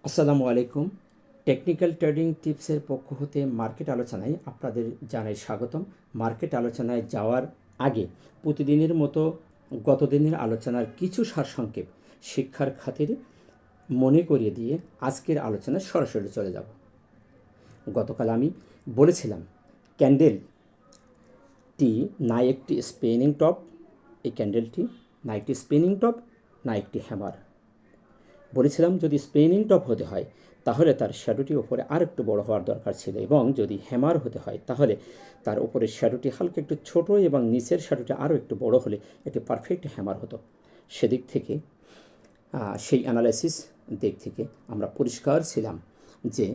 আসসালামু আলাইকুম। Technical trading টিপসের পক্ষ হতে মার্কেট আলোচনায় আপনাদের জানাই স্বাগতম। মার্কেট আলোচনায় যাওয়ার আগে প্রতিদিনের মতো গত দিনের আলোচনার কিছু সারসংক্ষেপ শিক্ষার খাতিরে মনে করিয়ে দিয়ে আজকের আলোচনায় সরাসরি চলে যাব। গতকাল আমি বলেছিলাম ক্যান্ডেলটি না একটি স্পিনিং টপ, এই ক্যান্ডেলটি না একটি স্পিনিং টপ না একটি হ্যামার। বলেছিলাম যদি স্পিনিং টপ হতে হয় তাহলে তার শ্যাডোটি ওপরে আর একটু বড় হওয়ার দরকার ছিল, এবং যদি হ্যামার হতে হয় তাহলে তার উপরের শ্যাডোটি হালকা একটু ছোট এবং নিচের শ্যাডোটি আরও একটু বড় হলে একটি পারফেক্ট হ্যামার হতো। সেদিক থেকে সেই অ্যানালাইসিস দিক থেকে আমরা পরিষ্কার ছিলাম যে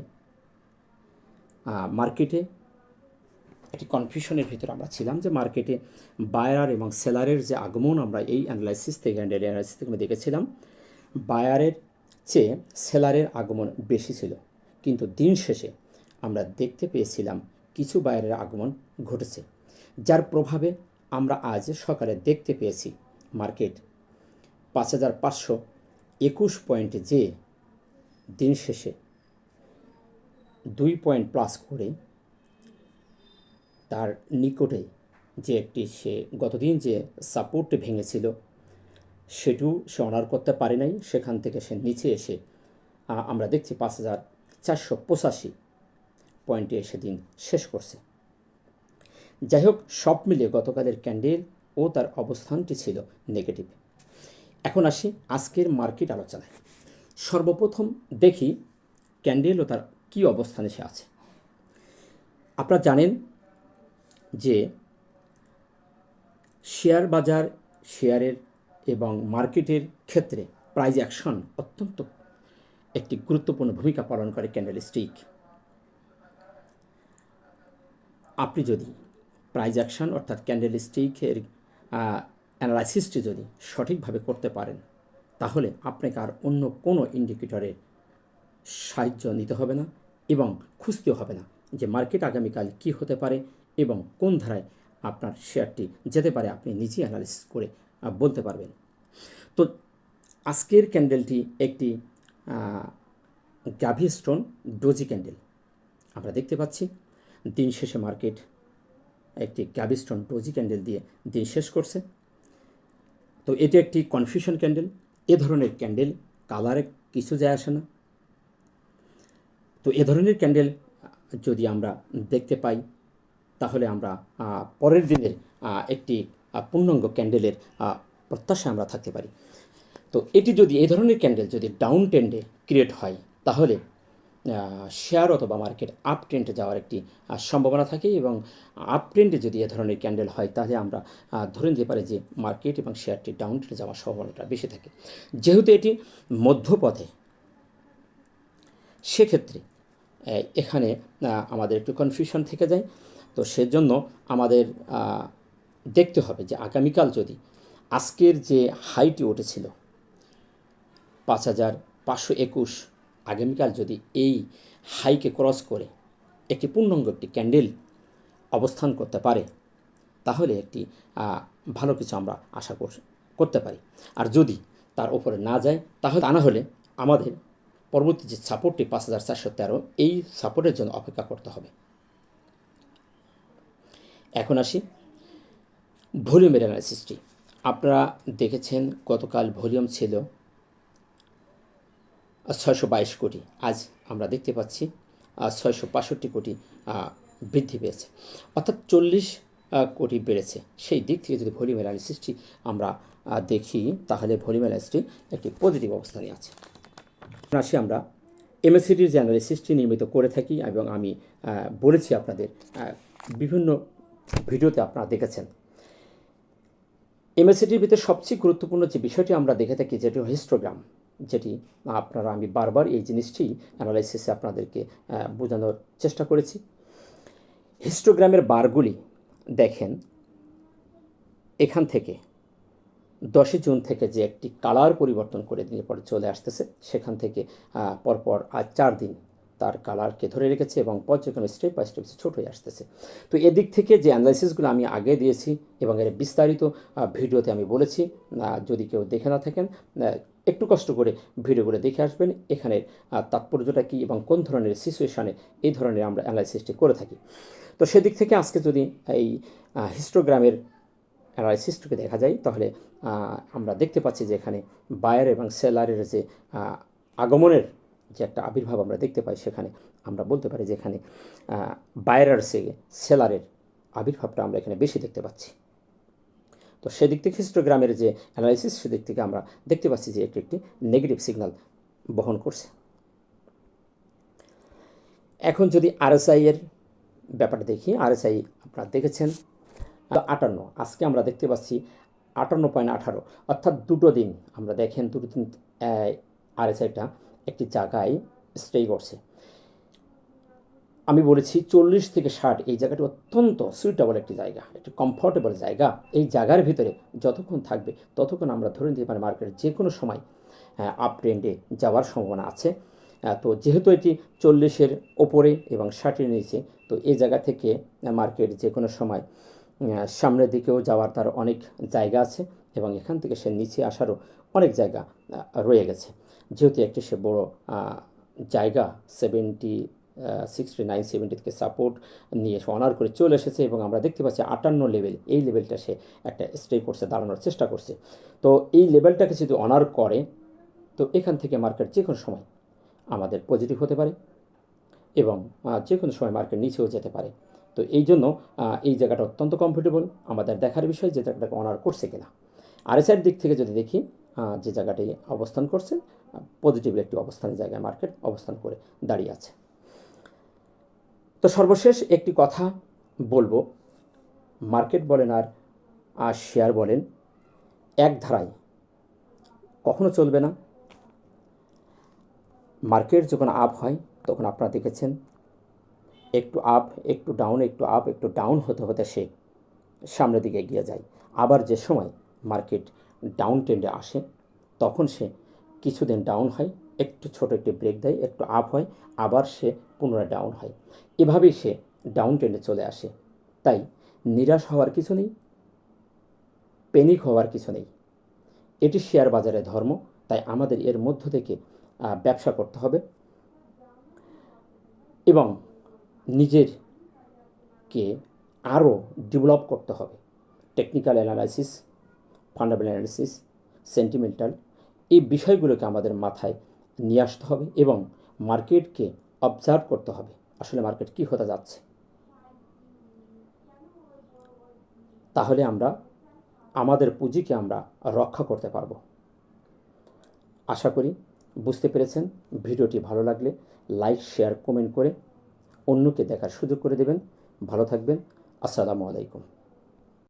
মার্কেটে একটি কনফিউশনের ভিতরে আমরা ছিলাম যে মার্কেটে বায়ার এবং সেলারের যে আগমন আমরা এই অ্যানালাইসিস থেকে দেখেছিলাম। বায়ারের চেয়ে সেলারের আগমন বেশি ছিল, কিন্তু দিন শেষে আমরা দেখতে পেয়েছিলাম কিছু বায়ারের আগমন ঘটেছে, যার প্রভাবে আমরা আজ সকালে দেখতে পেয়েছি মার্কেট ৫,৫২১ পয়েন্টে যে দিন শেষে 2 পয়েন্ট প্লাস করে তার নিকটে যে একটি সে গতদিন যে সাপোর্টে ভেঙেছিল সেটিও সে অনার করতে পারে নাই। সেখান থেকে সে নিচে এসে আমরা দেখছি ৫,৪৮৫ পয়েন্টে এসে দিন শেষ করছে। যাই হোক, সব মিলিয়ে গতকালের ক্যান্ডেল ও তার অবস্থানটি ছিল নেগেটিভ। এখন আসি আজকের মার্কেট আলোচনায়। সর্বপ্রথম দেখি ক্যান্ডেল ও তার কী অবস্থানে সে আছে। আপনারা জানেন যে শেয়ার বাজার, শেয়ারের এবং মার্কেটের ক্ষেত্রে প্রাইস অ্যাকশন অত্যন্ত একটি গুরুত্বপূর্ণ ভূমিকা পালন করে ক্যান্ডেলস্টিক। আপনি যদি প্রাইস অ্যাকশন অর্থাৎ ক্যান্ডেলস্টিকের অ্যানালাইসিসটি যদি সঠিকভাবে করতে পারেন তাহলে আপনাকে আর অন্য কোনো ইন্ডিকেটরের সাহায্য নিতে হবে না এবং খুঁজতেও হবে না যে মার্কেট আগামীকাল কী হতে পারে এবং কোন ধারায় আপনার শেয়ারটি যেতে পারে। আপনি নিজেই অ্যানালিসিস করে বলতে পারবেন। তো আজকের ক্যান্ডেলটি একটি গ্যাভিস্টোন ডোজি ক্যান্ডেল আমরা দেখতে পাচ্ছি। দিন শেষে মার্কেট একটি গ্যাভিস্টোন ডোজি ক্যান্ডেল দিয়ে দিন শেষ করছে। তো এটি একটি কনফিউশন ক্যান্ডেল। এ ধরনের ক্যান্ডেল কালারে কিছু যায় আসে না। তো এ ধরনের ক্যান্ডেল যদি আমরা দেখতে পাই তাহলে আমরা পরের দিনের একটি পূর্ণাঙ্গ ক্যান্ডেলের প্রত্যাশা আমরা থাকতে পারি। তো এটি যদি এই ধরনের ক্যান্ডেল যদি ডাউন ট্রেন্ডে ক্রিয়েট হয় তাহলে শেয়ার অথবা মার্কেট আপ ট্রেন্ডে যাওয়ার একটি সম্ভাবনা থাকে, এবং আপ ট্রেন্ডে যদি এ ধরনের ক্যান্ডেল হয় তাহলে আমরা ধরে নিতে পারি যে মার্কেট এবং শেয়ারটি ডাউন ট্রেন্ডে যাওয়ার সম্ভাবনাটা বেশি থাকে। যেহেতু এটি মধ্যপথে, সেক্ষেত্রে এখানে আমাদের একটু কনফিউশন থেকে যায়। তো সেজন্য আমাদের দেখতে হবে যে আগামীকাল যদি আজকের যে হাইটি উঠেছিল ৫,৫২১, আগামীকাল যদি এই হাইকে ক্রস করে একটি পূর্ণাঙ্গ একটি ক্যান্ডেল অবস্থান করতে পারে তাহলে একটি ভালো কিছু আমরা আশা করতে পারি। আর যদি তার উপরে না যায় তাহলে তা না হলে আমাদের পরবর্তী যে সাপোর্টটি ৫,৪১৩, এই সাপোর্টের জন্য অপেক্ষা করতে হবে। এখন আসি ভলিউমের অ্যানালাইসিসটি। আপনারা দেখেছেন গতকাল ভলিউম ছিল ৬২২ কোটি, আজ আমরা দেখতে পাচ্ছি ৬৬৫ কোটি বৃদ্ধি পেয়েছে, অর্থাৎ ৪০ কোটি বেড়েছে। সেই দিক থেকে যদি ভলিউম অ্যানালাইসিসটি আমরা দেখি তাহলে ভলিউম অ্যানালাইসিসটি একটি পজিটিভ অবস্থানে আছে। আসি আমরা এমএসিডির যে অ্যানালাইসিসটি নিয়মিত করে থাকি এবং আমি বলেছি আপনাদের বিভিন্ন ভিডিওতে আপনারা দেখেছেন। এমএসিডির ভিতরে সবচেয়ে গুরুত্বপূর্ণ যে বিষয়টি আমরা দেখে থাকি যেটি হিস্টোগ্রাম, যেটি আমি বারবার এই জিনিসটি অ্যানালাইসিসে আপনাদেরকে বোঝানোর চেষ্টা করেছি। হিস্টোগ্রামের বারগুলি দেখেন, এখান থেকে 10 জুন থেকে যে একটি কালার পরিবর্তন করে দিনের পরে চলে আসতেছে, সেখান থেকে পরপর আজ 4 দিন তার কালারকে ধরে রেখেছে এবং পর্যায়ক্রমে স্টেপ বাই স্টেপ ছোট হয়ে আসতেছে। তো এদিক থেকে যে অ্যানালাইসিসগুলো আমি আগে দিয়েছি এবং এর বিস্তারিত ভিডিওতে আমি বলেছি, যদি কেউ দেখে না থাকেন একটু কষ্ট করে ভিডিওগুলো দেখে আসবেন, এখানের তাৎপর্যটা কী এবং কোন ধরনের সিচুয়েশানে এই ধরনের আমরা অ্যানালাইসিসটি করে থাকি। তো সেদিক থেকে আজকে যদি এই হিস্টোগ্রামের অ্যানালাইসিসটাকে দেখা যায়, তাহলে আমরা দেখতে পাচ্ছি যে এখানে বায়ার এবং সেলারের যে আগমনের যে একটা আবির্ভাব আমরা দেখতে পাই, সেখানে আমরা বলতে পারি যে এখানে বায়ার থেকে সেলারের আবির্ভাবটা আমরা এখানে বেশি দেখতে পাচ্ছি। তো সেদিক থেকে হিস্টোগ্রামের যে অ্যানালাইসিস, সেদিক থেকে আমরা দেখতে পাচ্ছি যে একটি একটি নেগেটিভ সিগন্যাল বহন করছে। এখন যদি আরএসআই এর ব্যাপারটা দেখি, আরএসআই আপনারা দেখেছেন 58, আজকে আমরা দেখতে পাচ্ছি 58.18, অর্থাৎ দুটো দিন আমরা দেখেন, দুটো দিন আরএসআইটা একটি জায়গায় স্টে করছে। আমি বলেছি 40 থেকে 60 এই জায়গাটি অত্যন্ত সুইটেবল একটি জায়গা, একটি কমফোর্টেবল জায়গা। এই জায়গার ভিতরে যতক্ষণ থাকবে ততক্ষণ আমরা ধরে নিতে পারি মার্কেট যে কোনো সময় আপ ট্রেন্ডে যাওয়ার সম্ভাবনা আছে। তো যেহেতু এটি 40-এর ওপরে এবং 60-এর নিচে, তো এই জায়গা থেকে মার্কেট যে কোনো সময় সামনের দিকেও যাওয়ার তার অনেক জায়গা আছে, এবং এখান থেকে সে নিচে আসারও অনেক জায়গা রয়ে গেছে। যেহেতু একটি সে বড় জায়গা 69, 70 থেকে সাপোর্ট নিয়ে সে অনার করে চলে এসেছে, এবং আমরা দেখতে পাচ্ছি 58 লেভেল, এই লেভেলটা সে একটা স্টে করছে, দাঁড়ানোর চেষ্টা করছে। তো এই লেভেলটাকে যদি অনার করে, তো এখান থেকে মার্কেট যে কোনো সময় আমাদের পজিটিভ হতে পারে, এবং যে কোনো সময় মার্কেট নিচেও যেতে পারে। তো এই জন্য এই জায়গাটা অত্যন্ত কমফোর্টেবল, আমাদের দেখার বিষয় যে জায়গাটাকে অনার করছে কিনা। আরএসআইয়ের দিক থেকে যদি দেখি, যে জায়গাটি অবস্থান করছে পজিটিভ একটি অবস্থানের জায়গায় মার্কেট অবস্থান করে দাঁড়িয়ে আছে। তো সর্বশেষ একটি কথা বলবো, মার্কেট বলেন আর শেয়ার বলেন, এক ধারায় কখনো চলবে না। মার্কেট যখন আপ হয় তখন আপনারা দেখেছেন একটু আপ একটু ডাউন, একটু আপ একটু ডাউন হতে হতে সে সামনের দিকে এগিয়ে যায়। আবার যে সময় মার্কেট ডাউন ট্রেন্ডে আসে, তখন সে কিছুদিন ডাউন হয়, একটু ছোট একটি ব্রেক দেয়, একটু আপ হয়, আবার সে পুনরায় ডাউন হয়। এভাবেই সে ডাউন ট্রেন্ডে চলে আসে। তাই নিরাশ হওয়ার কিছু নেই, প্যানিক হওয়ার কিছু নেই। এটি শেয়ার বাজারের ধর্ম। তাই আমাদের এর মধ্য থেকে ব্যবসা করতে হবে এবং নিজেরকে আরও ডেভেলপ করতে হবে। Technical analysis, fundamental analysis, sentimental, এই বিষয়গুলোকে আমাদের মাথায় নিয়ে আসতে হবে এবং মার্কেটকে অবজার্ভ করতে হবে, আসলে মার্কেট কী হতে যাচ্ছে। তাহলে আমরা আমাদের পুঁজিকে আমরা রক্ষা করতে পারবো। আশা করি বুঝতে পেরেছেন। ভিডিওটি ভালো লাগলে লাইক, শেয়ার, কমেন্ট করে অন্যকে দেখার সুযোগ করে দেবেন। ভালো থাকবেন। আসসালামু আলাইকুম।